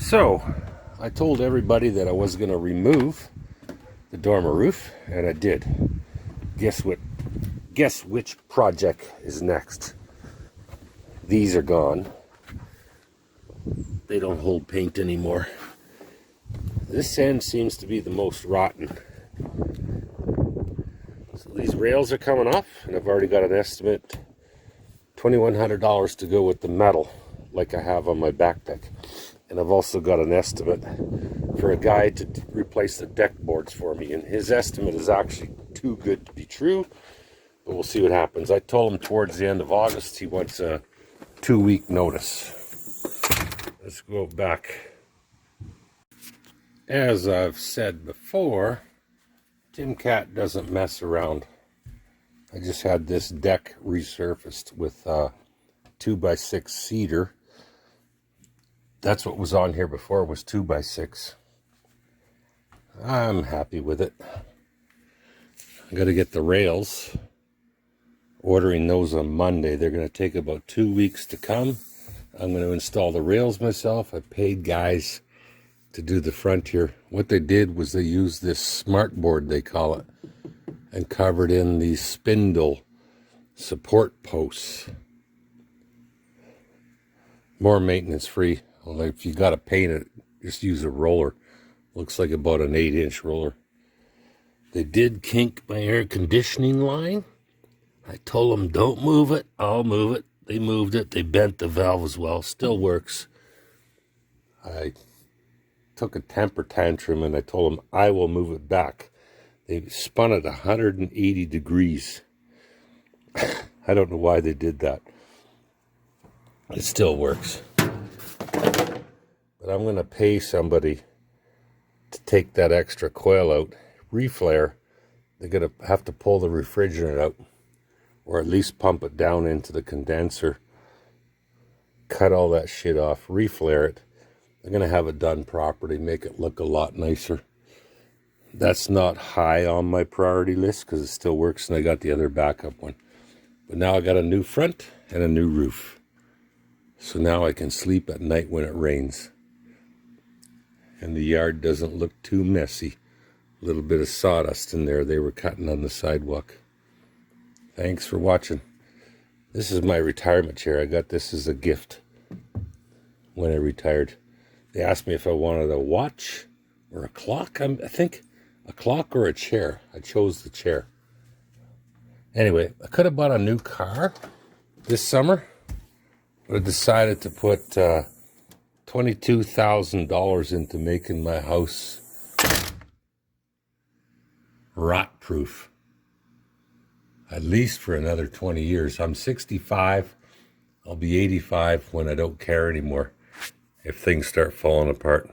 So, I told everybody that I was going to remove the dormer roof, and I did. Guess what? Guess which project is next? These are gone. They don't hold paint anymore. This end seems to be the most rotten. So these rails are coming off, and I've already got an estimate, $2,100 to go with the metal, like I have on my back deck. And I've also got an estimate for a guy to replace the deck boards for me. And his estimate is actually too good to be true, but we'll see what happens. I told him towards the end of August he wants a 2-week notice. Let's go back. As I've said before, Timcat doesn't mess around. I just had this deck resurfaced with 2x6 cedar. That's what was on here before, was 2x6. I'm happy with it. I got to get the rails. Ordering those on Monday. They're going to take about 2 weeks to come. I'm going to install the rails myself. I paid guys to do the front here. What they did was they used this smart board, they call it, and covered in these spindle support posts. More maintenance free. Well, if you got to paint it, just use a roller. Looks like about an 8-inch roller. They did kink my air conditioning line. I told them, don't move it, I'll move it. They moved it. They bent the valve as well. Still works. I took a temper tantrum and I told them I will move it back. They spun it 180 degrees. I don't know why they did that. It still works. But I'm going to pay somebody to take that extra coil out. Reflare, they're going to have to pull the refrigerant out, or at least pump it down into the condenser. Cut all that shit off, reflare it. They're going to have it done properly, make it look a lot nicer. That's not high on my priority list because it still works, and I got the other backup one. But now I got a new front and a new roof. So now I can sleep at night when it rains. And the yard doesn't look too messy. A little bit of sawdust in there they were cutting on the sidewalk. Thanks for watching. This is my retirement chair. I got this as a gift when I retired. They asked me if I wanted a watch or a clock. I think a clock or a chair. I chose the chair. Anyway, I could have bought a new car this summer, but I decided to put $22,000 into making my house rot-proof. At least for another 20 years. I'm 65. I'll be 85 when I don't care anymore if things start falling apart.